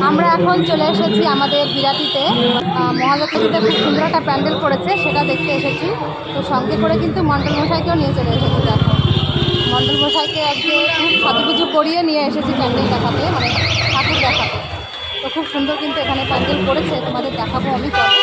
আমরা এখন চলে এসেছি আমাদের বিরাটিতে। মহালক্ষ্মীতে খুব সুন্দর একটা প্যান্ডেল করেছে, সেটা দেখতে এসেছি। তো সঙ্গে করে কিন্তু মণ্ডল মশাইকেও নিয়ে চলে এসেছি। দেখো, মণ্ডল মশাইকে আজকে খুব সাজুগুজু করিয়ে নিয়ে এসেছি প্যান্ডেল দেখাতে, মানে ঠাকুর দেখাতে। তো খুব সুন্দর কিন্তু এখানে প্যান্ডেল করেছে, তোমাদের দেখাবো আমি। চলো।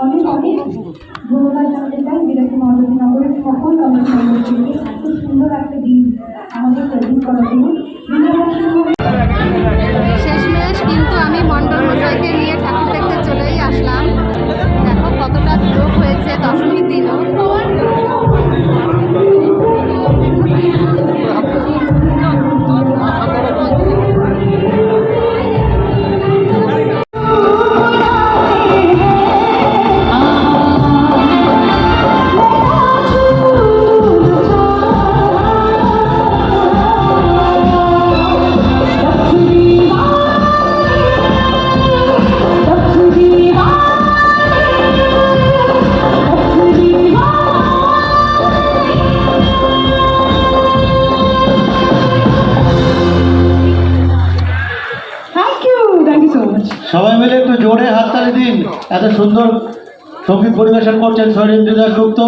অনেক ধন্যবাদ জানাতে চাই বিরাটি মহানগরের সকল কর্মচারীদেরকে এত সুন্দর একটা দিন আমাদের প্রেজেন্ট করার জন্য। শেষমেশ কিন্তু আমি মণ্ডল মশাইকে নিয়ে ঠাকুর দেখতে চলেই আসলাম। দেখো কতটা লোক হয়েছে দশমীর দিনও। সবাই মিলে একটু জোরে হাততালি দিন। এত সুন্দর সঙ্গীত পরিবেশন করছেন শৈলেন্দ্র দাশগুপ্ত।